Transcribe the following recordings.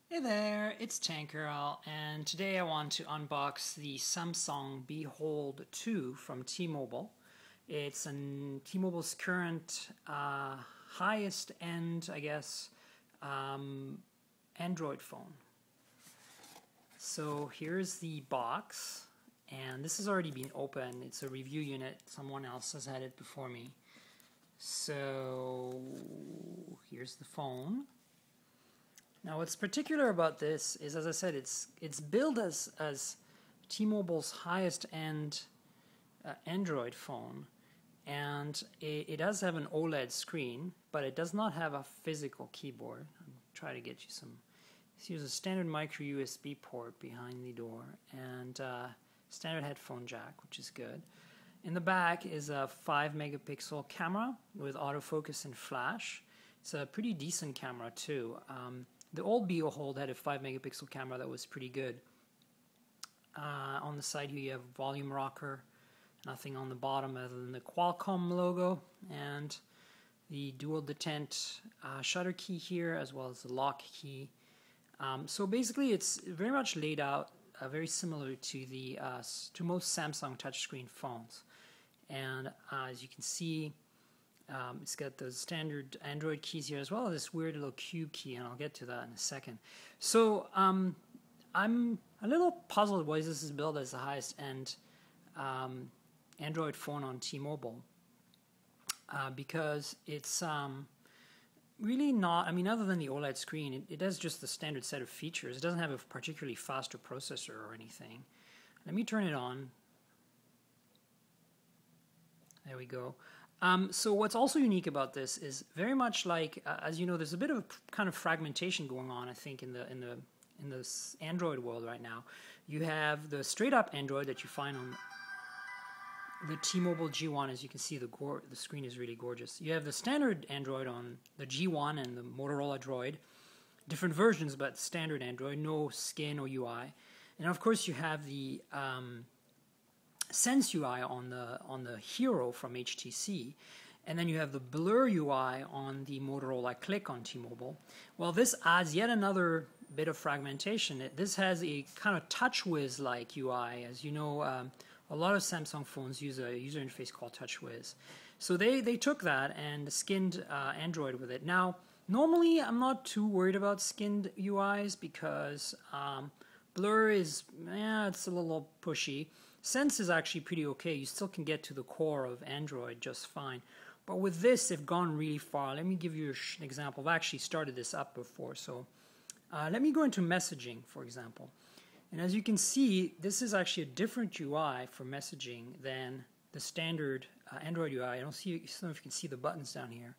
Hey there, it's Tankerl, and today I want to unbox the Samsung Behold 2 from T-Mobile. It's T-Mobile's current highest end, I guess, Android phone. So here's the box, and this has already been opened. It's a review unit. Someone else has had it before me. So here's the phone. Now, what's particular about this is, as I said, it's billed as T-Mobile's highest-end Android phone, and it does have an OLED screen, but it does not have a physical keyboard. I'll try to get you some. Here's a standard micro USB port behind the door, and standard headphone jack, which is good. In the back is a 5-megapixel camera with autofocus and flash. It's a pretty decent camera too. The old Behold had a 5-megapixel camera that was pretty good. On the side here you have volume rocker, nothing on the bottom other than the Qualcomm logo, and the dual detent shutter key here, as well as the lock key. So basically it's very much laid out very similar to the to most Samsung touchscreen phones. And as you can see, it's got those standard Android keys here, as well as this weird little cube key, and I'll get to that in a second. So I'm a little puzzled why this is billed as the highest end Android phone on T-Mobile, because it's really not, I mean, other than the OLED screen, it has just the standard set of features. It doesn't have a particularly faster processor or anything. Let me turn it on. There we go. So what's also unique about this is very much like, as you know, there's a bit of kind of fragmentation going on, I think, in this Android world right now. You have the straight-up Android that you find on the T-Mobile G1. As you can see, the screen is really gorgeous. You have the standard Android on the G1 and the Motorola Droid, different versions, but standard Android, no skin or UI. And of course, you have the Sense UI on the Hero from HTC, and then you have the Blur UI on the Motorola CLIQ on T-Mobile. Well, this adds yet another bit of fragmentation. This has a kind of TouchWiz-like UI. As you know, a lot of Samsung phones use a user interface called TouchWiz. So they took that and skinned Android with it. Now, normally I'm not too worried about skinned UIs because Blur is, it's a little pushy. Sense is actually pretty okay. You still can get to the core of Android just fine. But with this, they've gone really far. Let me give you an example. I've actually started this up before. So let me go into messaging, for example. And as you can see, this is actually a different UI for messaging than the standard Android UI. I don't know if you can see the buttons down here.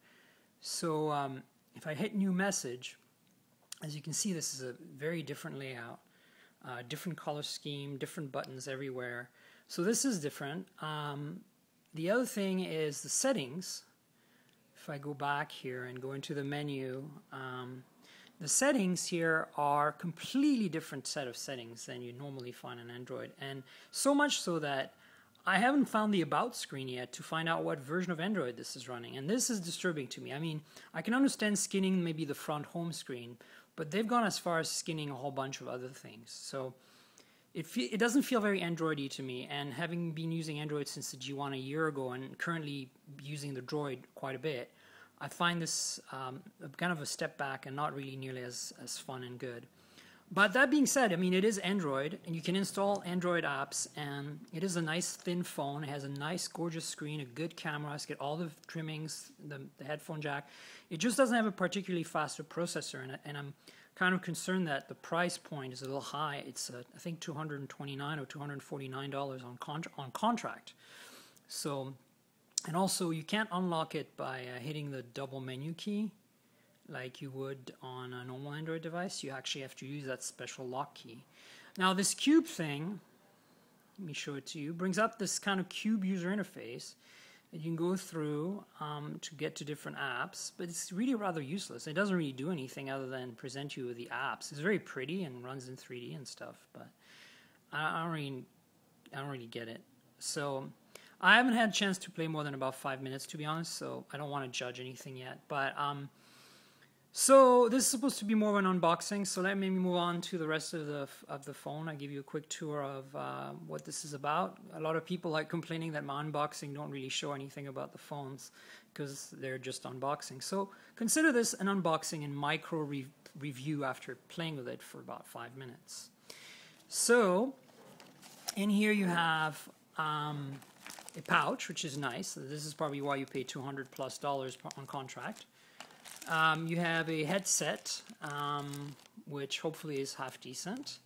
So if I hit new message, as you can see, this is a very different layout. Different color scheme, different buttons everywhere. So this is different. The other thing is the settings. If I go back here and go into the menu, the settings here are completely different set of settings than you normally find on Android. And so much so that I haven't found the About screen yet to find out what version of Android this is running. And this is disturbing to me. I mean, I can understand skinning maybe the front home screen, but they've gone as far as skinning a whole bunch of other things. So it doesn't feel very Android-y to me. And having been using Android since the G1 a year ago and currently using the Droid quite a bit, I find this kind of a step back and not really nearly as fun and good. But that being said, I mean, it is Android, and you can install Android apps, and it is a nice thin phone. It has a nice, gorgeous screen, a good camera. It's got all the trimmings, the headphone jack. It just doesn't have a particularly faster processor in it, and I'm kind of concerned that the price point is a little high. It's, I think, $229 or $249 on contract. So, and also, you can't unlock it by hitting the double menu key like you would on a normal Android device. You actually have to use that special lock key. Now this cube thing, let me show it to you, brings up this kind of cube user interface that you can go through to get to different apps, but it's really rather useless. It doesn't really do anything other than present you with the apps. It's very pretty and runs in 3D and stuff, but I don't really get it. So I haven't had a chance to play more than about 5 minutes, to be honest, so I don't want to judge anything yet. But So this is supposed to be more of an unboxing, so let me move on to the rest of the phone. I'll give you a quick tour of what this is about. A lot of people like complaining that my unboxing don't really show anything about the phones because they're just unboxing. So consider this an unboxing and micro review after playing with it for about 5 minutes. So in here you have a pouch, which is nice. This is probably why you pay $200+ on contract. You have a headset, which hopefully is half decent,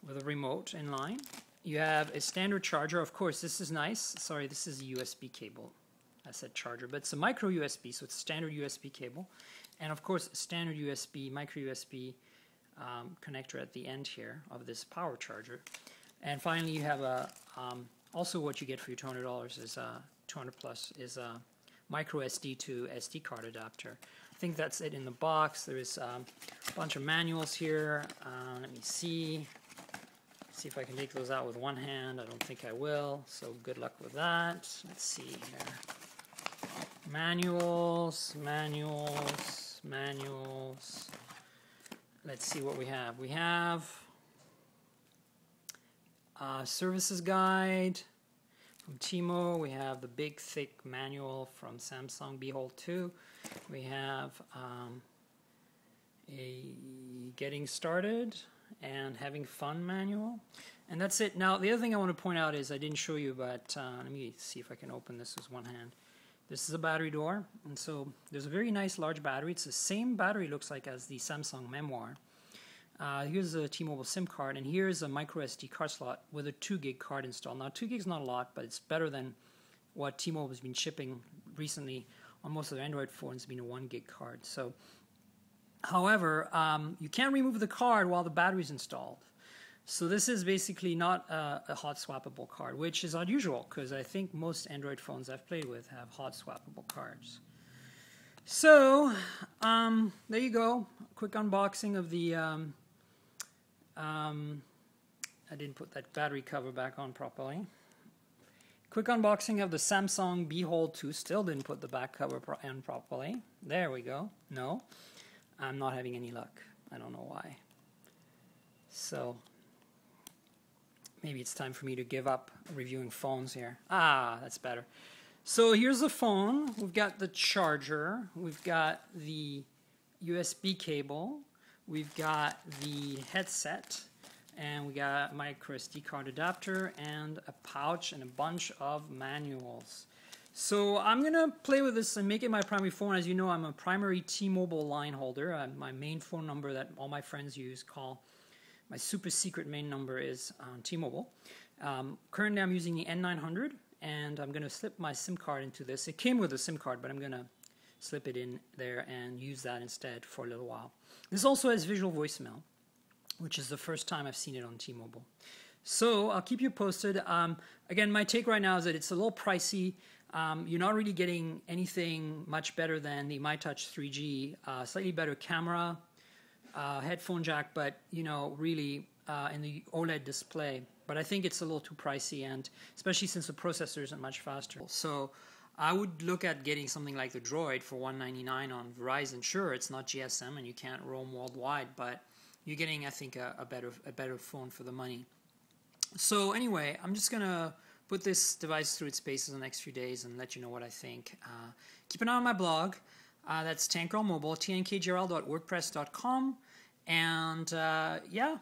with a remote in line. You have a standard charger. Of course, this is nice. Sorry, this is a USB cable. I said charger, but it's a micro USB, so it's a standard USB cable. And of course, a standard USB, micro USB connector at the end here of this power charger. And finally, you have a also what you get for your $200 is 200+ is a micro SD to SD card adapter. I think that's it in the box. There is a bunch of manuals here. Let me see if I can take those out with one hand. I don't think I will, so good luck with that. Let's see here. Manuals. Let's see what we have. We have a services guide from Timo. We have the big thick manual from Samsung Behold 2. We have a getting started and having fun manual, and that's it. Now the other thing I want to point out is I didn't show you, but let me see if I can open this with one hand. This is a battery door, and so there's a very nice large battery. It's the same battery, looks like, as the Samsung Memoir. Here's a T-Mobile SIM card, and here's a micro SD card slot with a 2 gig card installed. Now 2 gigs is not a lot, but it's better than what T-Mobile has been shipping recently on most of their Android phones, being a 1 gig card. So, however, you can't remove the card while the battery's installed. So this is basically not a hot swappable card, which is unusual because I think most Android phones I've played with have hot swappable cards. So there you go. Quick unboxing of the I didn't put that battery cover back on properly. Quick unboxing of the Samsung Behold 2. Still didn't put the back cover on properly. There we go. No, I'm not having any luck. I don't know why. So maybe it's time for me to give up reviewing phones here. Ah, that's better. So here's the phone. We've got the charger. We've got the USB cable. We've got the headset. And we got a micro SD card adapter and a pouch and a bunch of manuals. So I'm going to play with this and make it my primary phone. As you know, I'm a primary T-Mobile line holder. My main phone number that all my friends use, my super secret main number is T-Mobile. Currently I'm using the N900, and I'm going to slip my SIM card into this. It came with a SIM card, but I'm going to slip it in there and use that instead for a little while. This also has visual voicemail, which is the first time I've seen it on T-Mobile. So I'll keep you posted. Again, my take right now is that it's a little pricey. You're not really getting anything much better than the MyTouch 3G. Slightly better camera, headphone jack, but really in the OLED display. But I think it's a little too pricey, and especially since the processor isn't much faster. So I would look at getting something like the Droid for $199 on Verizon. Sure, it's not GSM and you can't roam worldwide, but you're getting, I think, a better phone for the money. So anyway, I'm just going to put this device through its paces in the next few days and let you know what I think. Keep an eye on my blog. That's Tankrel Mobile, tnkgrl.wordpress.com. And yeah,